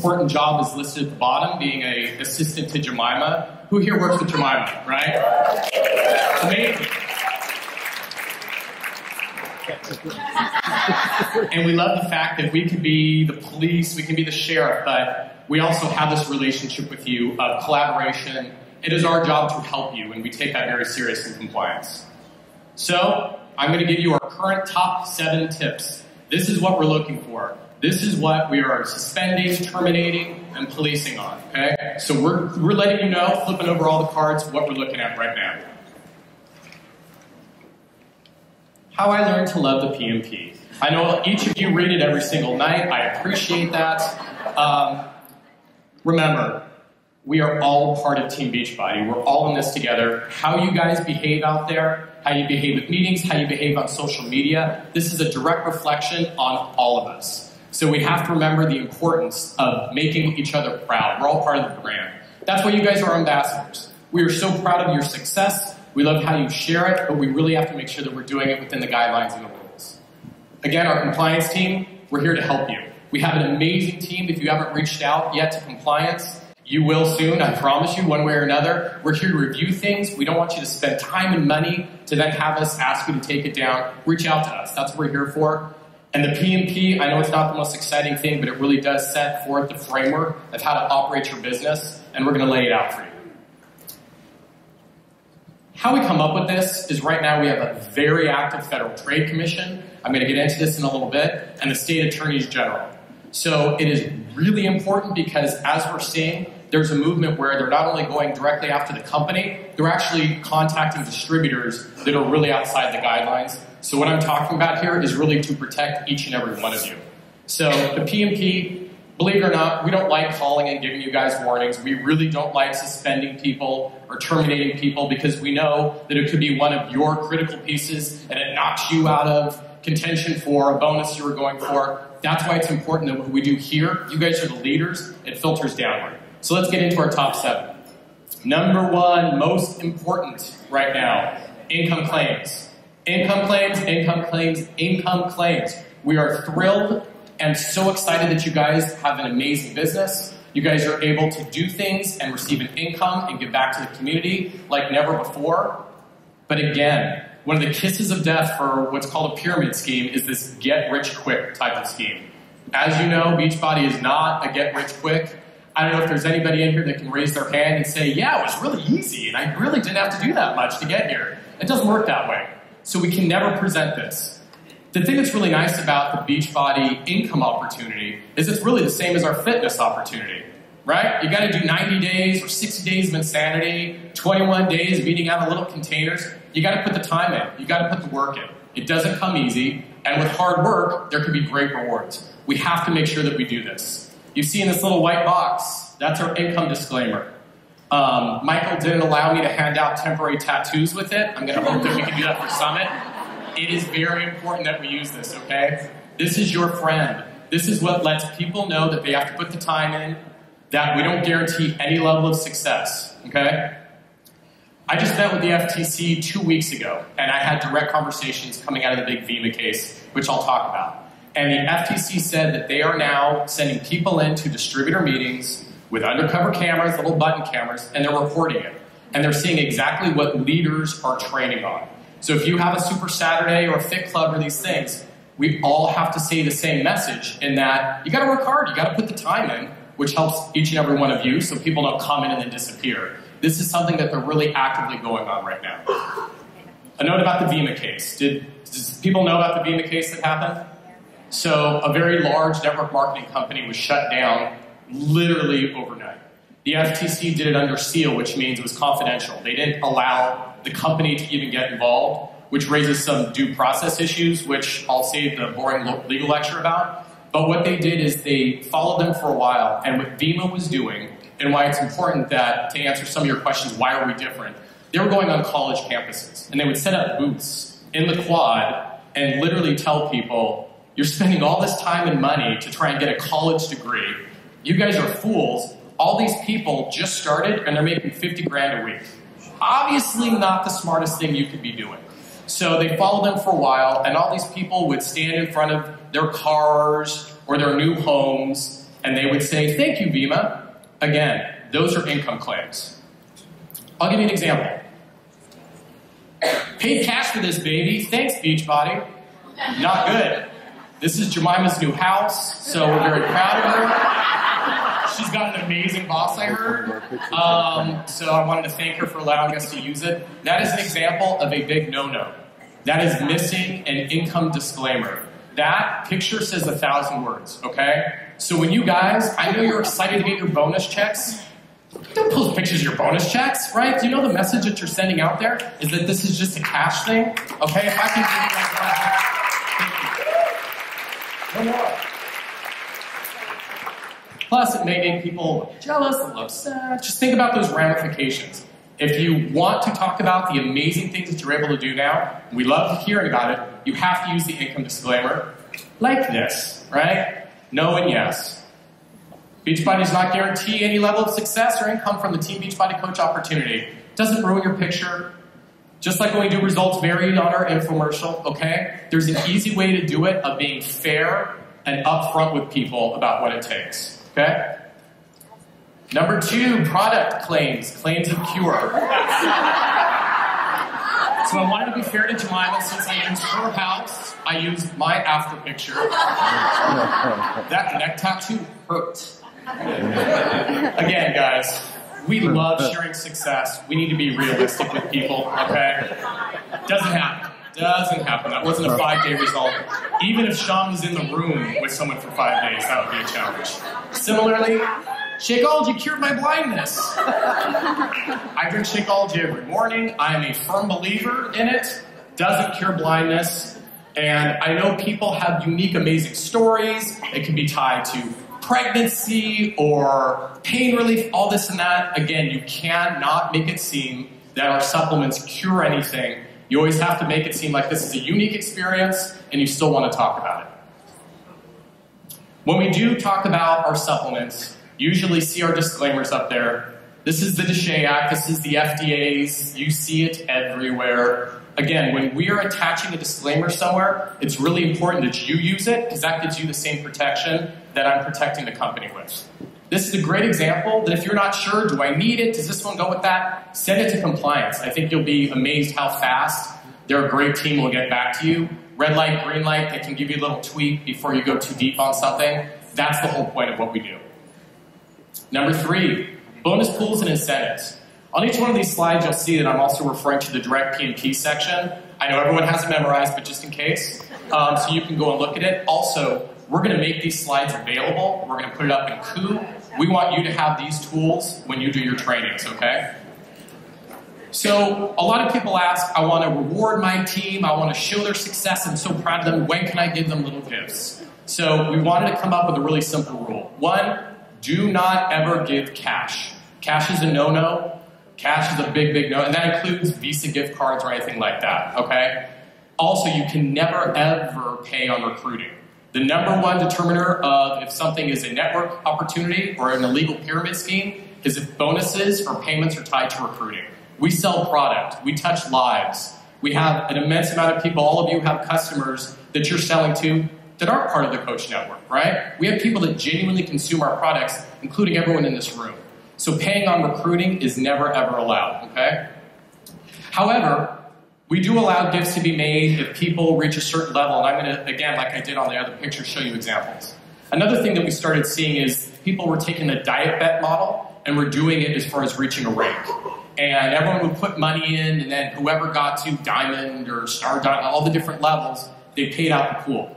important job is listed at the bottom, being an assistant to Jemima. Who here works with Jemima, right? Amazing. And we love the fact that we can be the police, we can be the sheriff, but we also have this relationship with you of collaboration. It is our job to help you, and we take that very serious in compliance. So, I'm going to give you our current top 7 tips. This is what we're looking for. This is what we are suspending, terminating, and policing on, okay? So we're letting you know, flipping over all the cards, what we're looking at right now. How I learned to love the PMP. I know each of you read it every single night. I appreciate that. Remember, we are all part of Team Beachbody. We're all in this together. How you guys behave out there, how you behave at meetings, how you behave on social media, this is a direct reflection on all of us. So we have to remember the importance of making each other proud. We're all part of the brand. That's why you guys are ambassadors. We are so proud of your success. We love how you share it, but we really have to make sure that we're doing it within the guidelines and the rules. Again, our compliance team, we're here to help you. We have an amazing team. If you haven't reached out yet to compliance, you will soon, I promise you, one way or another. We're here to review things. We don't want you to spend time and money to then have us ask you to take it down. Reach out to us. That's what we're here for. And the PMP, I know it's not the most exciting thing, but it really does set forth the framework of how to operate your business, and we're going to lay it out for you. How we come up with this is right now we have a very active Federal Trade Commission. I'm going to get into this in a little bit, and the state attorneys general. So it is really important because as we're seeing, there's a movement where they're not only going directly after the company, they're actually contacting distributors that are really outside the guidelines. So what I'm talking about here is really to protect each and every one of you. So the PMP, believe it or not, we don't like calling and giving you guys warnings. We really don't like suspending people or terminating people because we know that it could be one of your critical pieces and it knocks you out of contention for a bonus you were going for. That's why it's important that what we do here, you guys are the leaders, it filters downward. So let's get into our top 7. Number 1, most important right now, income claims. Income claims, income claims, income claims. We are thrilled and so excited that you guys have an amazing business. You guys are able to do things and receive an income and give back to the community like never before. But again, one of the kisses of death for what's called a pyramid scheme is this get-rich-quick type of scheme. As you know, Beachbody is not a get-rich-quick. I don't know if there's anybody in here that can raise their hand and say, yeah, it was really easy, and I really didn't have to do that much to get here. It doesn't work that way. So we can never present this. The thing that's really nice about the Beachbody income opportunity is it's really the same as our fitness opportunity, right? You got to do 90 days or 60 days of insanity, 21 days of eating out of little containers. You got to put the time in. You got to put the work in. It doesn't come easy, and with hard work, there can be great rewards. We have to make sure that we do this. You see in this little white box, that's our income disclaimer. Michael didn't allow me to hand out temporary tattoos with it. I'm going to hope that we can do that for Summit. It is very important that we use this, okay? This is your friend. This is what lets people know that they have to put the time in, that we don't guarantee any level of success, okay? I just met with the FTC 2 weeks ago, and I had direct conversations coming out of the big VEMA case, which I'll talk about. And the FTC said that they are now sending people into distributor meetings with undercover cameras, little button cameras, and they're reporting it. And they're seeing exactly what leaders are training on. So if you have a Super Saturday or a Fit Club or these things, we all have to say the same message in that you got to work hard, you got to put the time in, which helps each and every one of you so people don't come in and then disappear. This is something that they're really actively going on right now. A note about the VEMA case. Does people know about the VEMA case that happened? So a very large network marketing company was shut down literally overnight. The FTC did it under seal, which means it was confidential. They didn't allow the company to even get involved, which raises some due process issues, which I'll save the boring legal lecture about. But what they did is they followed them for a while, and what VEMA was doing, and why it's important that, to answer some of your questions, why are we different? They were going on college campuses, and they would set up booths in the quad and literally tell people, you're spending all this time and money to try and get a college degree. You guys are fools. All these people just started, and they're making 50 grand a week. Obviously not the smartest thing you could be doing. So they followed them for a while, and all these people would stand in front of their cars or their new homes, and they would say, thank you, Vima. Again, those are income claims. I'll give you an example. Paid cash for this baby. Thanks, Beachbody. Not good. This is Jemima's new house, so we're very proud of her. She's got an amazing boss, I heard. So I wanted to thank her for allowing us to use it. That is an example of a big no-no. That is missing an income disclaimer. That picture says 1,000 words, okay? So when you guys, I know you're excited to get your bonus checks. Don't post pictures of your bonus checks, right? Do you know the message that you're sending out there is that this is just a cash thing? Okay, if I can give you guys one. No more. Plus, it may make people jealous and upset. Just think about those ramifications. If you want to talk about the amazing things that you're able to do now, we love hearing about it, you have to use the income disclaimer like this, right? No and yes. Beachbody does not guarantee any level of success or income from the Team Beachbody Coach opportunity. It doesn't ruin your picture. Just like when we do results varied on our infomercial, okay? There's an easy way to do it of being fair and upfront with people about what it takes, okay? Number 2, product claims, claims of cure. So I wanted to be fair to Jemima. Since I used her house, I used my after picture. That neck tattoo hurt. Again, guys, we love sharing success. We need to be realistic with people, okay? Doesn't happen. Doesn't happen. That wasn't a 5-day result. Even if Sean was in the room with someone for 5 days, that would be a challenge. Similarly, Shakeology cured my blindness. I drink Shakeology every morning. I am a firm believer in it. Doesn't cure blindness. And I know people have unique, amazing stories. It can be tied to pregnancy or pain relief, all this and that. Again, you cannot make it seem that our supplements cure anything. You always have to make it seem like this is a unique experience and you still want to talk about it. When we do talk about our supplements, you usually see our disclaimers up there. This is the DSHEA Act, this is the FDA's, you see it everywhere. Again, when we are attaching a disclaimer somewhere, it's really important that you use it because that gives you the same protection that I'm protecting the company with. This is a great example that if you're not sure, do I need it? Does this one go with that? Send it to compliance. I think you'll be amazed how fast they're a great team will get back to you. Red light, green light, they can give you a little tweak before you go too deep on something. That's the whole point of what we do. Number 3, bonus pools and incentives. On each one of these slides, you'll see that I'm also referring to the direct P&P section. I know everyone has it memorized, but just in case. So you can go and look at it. Also, we're going to make these slides available. We're going to put it up in Koo. We want you to have these tools when you do your trainings, okay? So a lot of people ask, I want to reward my team. I want to show their success. I'm so proud of them. When can I give them little gifts? So we wanted to come up with a really simple rule. 1, do not ever give cash. Cash is a no-no. Cash is a big, big no, and that includes Visa gift cards or anything like that, okay? Also, you can never, ever pay on recruiting. The number 1 determiner of if something is a network opportunity or an illegal pyramid scheme is if bonuses or payments are tied to recruiting. We sell product. We touch lives. We have an immense amount of people. All of you have customers that you're selling to that aren't part of the Coach Network, right? We have people that genuinely consume our products, including everyone in this room. So paying on recruiting is never, ever allowed, okay? However, we do allow gifts to be made if people reach a certain level, and I'm going to, again, like I did on the other picture, show you examples. Another thing that we started seeing is people were taking the diet bet model and we're doing it as far as reaching a rank. And everyone would put money in, and then whoever got to diamond or star diamond, all the different levels, they paid out the pool.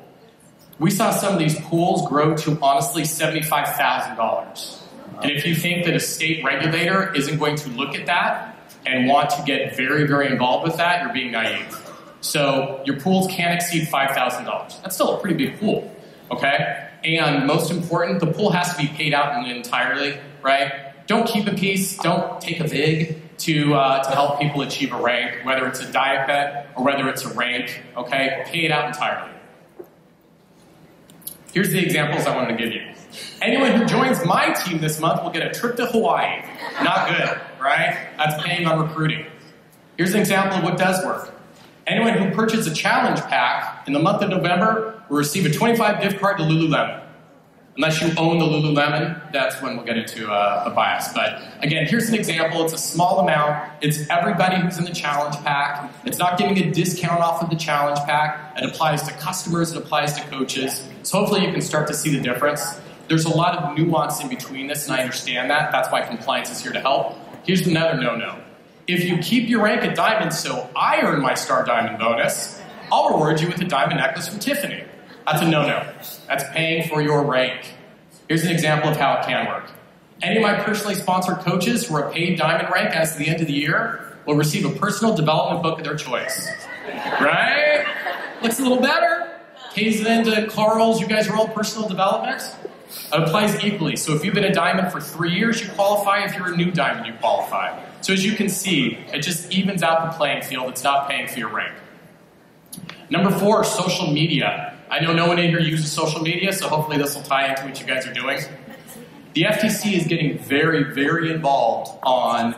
We saw some of these pools grow to, honestly, $75,000. And if you think that a state regulator isn't going to look at that and want to get very, very involved with that, you're being naive. So your pools can't exceed $5,000. That's still a pretty big pool, okay? And most important, the pool has to be paid out entirely, right? Don't keep a piece, don't take a vig to help people achieve a rank, whether it's a diet bet or whether it's a rank, okay? Pay it out entirely. Here's the examples I wanted to give you. Anyone who joins my team this month will get a trip to Hawaii. Not good, right? That's paying on recruiting. Here's an example of what does work. Anyone who purchases a challenge pack in the month of November will receive a 25 gift card to Lululemon. Unless you own the Lululemon, that's when we'll get into a bias. But again, here's an example. It's a small amount. It's everybody who's in the challenge pack. It's not giving a discount off of the challenge pack. It applies to customers. It applies to coaches. So hopefully you can start to see the difference. There's a lot of nuance in between this, and I understand that. That's why compliance is here to help. Here's another no-no. If you keep your rank at diamond so I earn my star diamond bonus, I'll reward you with a diamond necklace from Tiffany. That's a no-no. That's paying for your rank. Here's an example of how it can work. Any of my personally sponsored coaches who are paid diamond rank as of the end of the year will receive a personal development book of their choice. Right? Looks a little better. Pays it into Carl's, you guys are all personal development. It applies equally. So if you've been a diamond for 3 years, you qualify. If you're a new diamond, you qualify. So as you can see, it just evens out the playing field. It's not paying for your rank. Number 4, social media. I know no one in here uses social media, so hopefully this will tie into what you guys are doing. The FTC is getting very, very involved on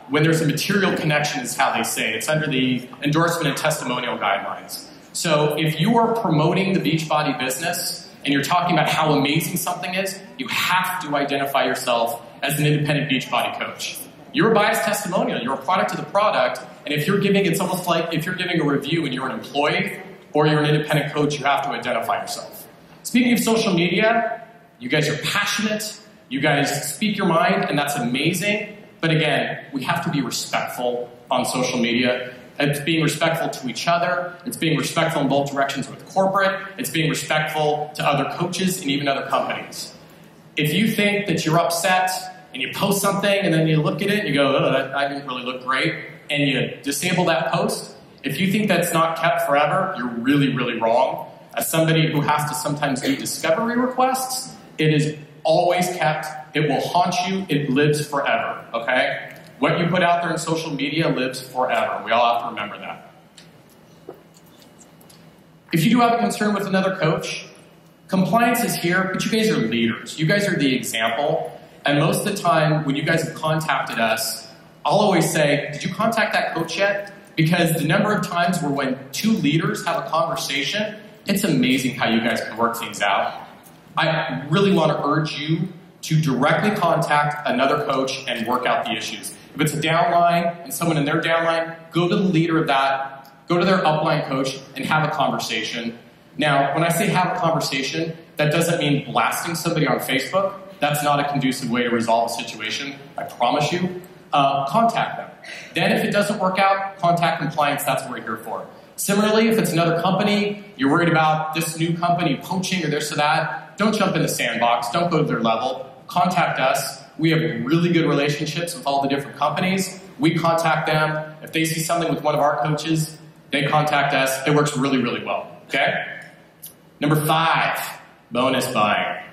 when there's a material connection, is how they say. It's under the endorsement and testimonial guidelines. So if you are promoting the Beachbody business and you're talking about how amazing something is, you have to identify yourself as an independent Beachbody coach. You're a biased testimonial. You're a product of the product. And if you're giving, it's almost like if you're giving a review and you're an employee or you're an independent coach, you have to identify yourself. Speaking of social media, you guys are passionate. You guys speak your mind, and that's amazing. But again, we have to be respectful on social media. It's being respectful to each other. It's being respectful in both directions with corporate. It's being respectful to other coaches and even other companies. If you think that you're upset and you post something and then you look at it and you go, oh, that didn't really look great, and you disable that post, if you think that's not kept forever, you're really, really wrong. As somebody who has to sometimes do discovery requests, it is always kept. It will haunt you. It lives forever, okay? What you put out there in social media lives forever. We all have to remember that. If you do have a concern with another coach, compliance is here, but you guys are leaders. You guys are the example. And most of the time, when you guys have contacted us, I'll always say, did you contact that coach yet? Because the number of times where when 2 leaders have a conversation, it's amazing how you guys can work things out. I really want to urge you to directly contact another coach and work out the issues. If it's a downline and someone in their downline, go to the leader of that, go to their upline coach and have a conversation. Now, when I say have a conversation, that doesn't mean blasting somebody on Facebook. That's not a conducive way to resolve a situation, I promise you. Contact them. Then if it doesn't work out, contact compliance. That's what we're here for. Similarly, if it's another company, you're worried about this new company poaching or this or that, don't jump in the sandbox. Don't go to their level. Contact us. We have really good relationships with all the different companies. We contact them. If they see something with one of our coaches, they contact us. It works really, really well. Okay? Number 5, bonus buying.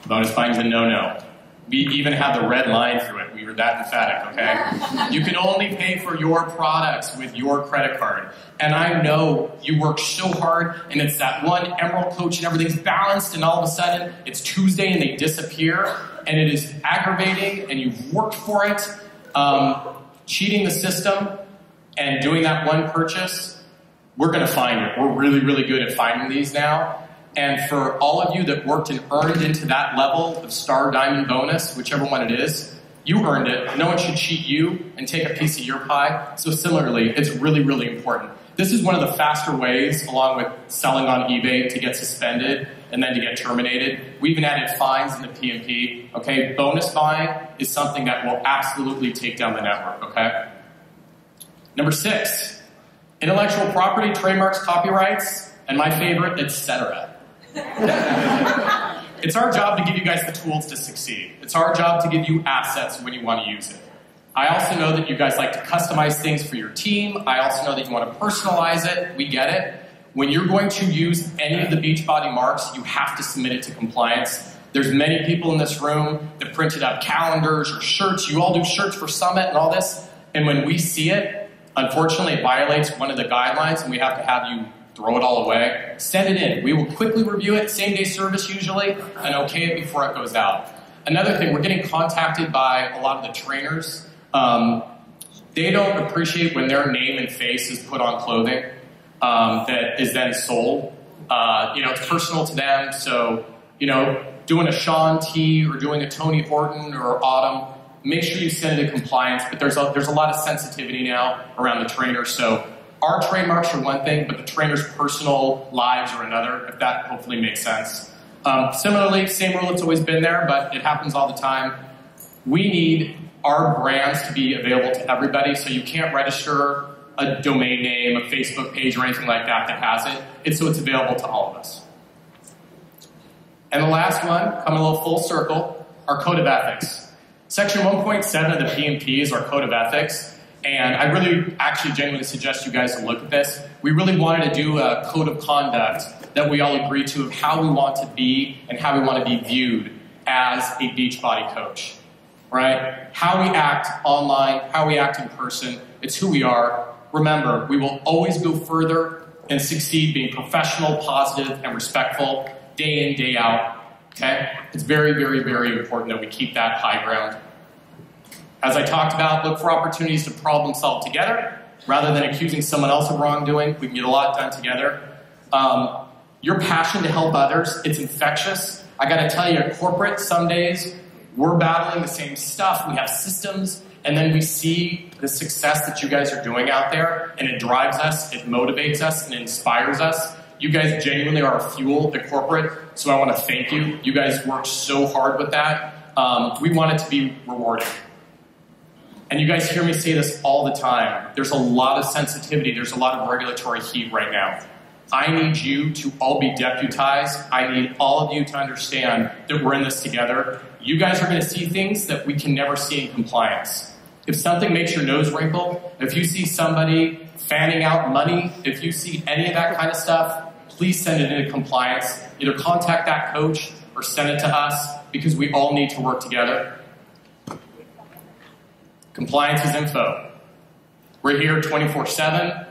Bonus buying is a no-no. We even have the red line through it. We were that emphatic, okay? You can only pay for your products with your credit card. And I know you work so hard, and it's that one Emerald coach, and everything's balanced, and all of a sudden, it's Tuesday, and they disappear, and it is aggravating, and you've worked for it. Cheating the system and doing that one purchase, we're going to find it. We're really, really good at finding these now. And for all of you that worked and earned into that level of star diamond bonus, whichever one it is, you earned it. No one should cheat you and take a piece of your pie. So similarly, it's really, really important. This is one of the faster ways, along with selling on eBay, to get suspended and then to get terminated. We even added fines in the PMP. Okay, bonus buying is something that will absolutely take down the network. Okay. Number 6, intellectual property, trademarks, copyrights, and my favorite, etc. It's our job to give you guys the tools to succeed. It's our job to give you assets when you want to use it. I also know that you guys like to customize things for your team. I also know that you want to personalize it. We get it. When you're going to use any of the Beachbody marks, you have to submit it to compliance. There's many people in this room that printed out calendars or shirts. You all do shirts for Summit and all this. And when we see it, unfortunately, it violates one of the guidelines, and we have to have you throw it all away. Send it in. We will quickly review it, same-day service usually, and okay it before it goes out. Another thing, we're getting contacted by a lot of the trainers. They don't appreciate when their name and face is put on clothing that is then sold. It's personal to them, so doing a Sean T or doing a Tony Horton or Autumn, make sure you send it to compliance. But there's a lot of sensitivity now around the trainers. So our trademarks are one thing, but the trainers' personal lives are another, if that hopefully makes sense. Similarly, same rule that's always been there, but it happens all the time. We need our brands to be available to everybody, so you can't register a domain name, a Facebook page, or anything like that has it. So it's available to all of us. And the last one, coming a little full circle, our code of ethics. Section 1.7 of the PMP is our code of ethics, and I really actually genuinely suggest you guys to look at this. We really wanted to do a code of conduct that we all agree to of how we want to be and how we want to be viewed as a Beachbody coach, right? How we act online, how we act in person, it's who we are. Remember, we will always go further and succeed being professional, positive, and respectful day in, day out, okay? It's very, very, very important that we keep that high ground. As I talked about, look for opportunities to problem solve together rather than accusing someone else of wrongdoing. We can get a lot done together. Your passion to help others, it's infectious. I gotta tell you, at corporate, some days, we're battling the same stuff. We have systems, and then we see the success that you guys are doing out there, and it drives us, it motivates us, and it inspires us. You guys genuinely are a fuel at corporate, so I want to thank you. You guys worked so hard with that. We want it to be rewarding. And you guys hear me say this all the time. There's a lot of sensitivity. There's a lot of regulatory heat right now. I need you to all be deputized. I need all of you to understand that we're in this together. You guys are going to see things that we can never see in compliance. If something makes your nose wrinkle, if you see somebody fanning out money, if you see any of that kind of stuff, please send it into compliance. Either contact that coach or send it to us, because we all need to work together. Compliance is info. We're here 24/7.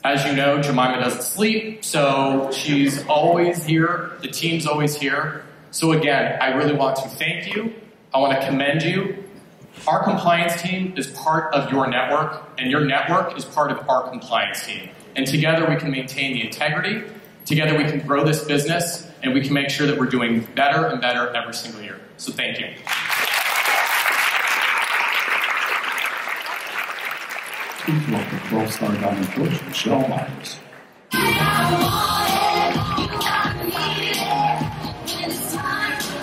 As you know, Jemima doesn't sleep, so she's always here. The team's always here. So again, I really want to thank you. I want to commend you. Our compliance team is part of your network, and your network is part of our compliance team. And together we can maintain the integrity. Together we can grow this business, and we can make sure that we're doing better and better every single year. So thank you. Please welcome 12-star diamond coach Michelle Myers.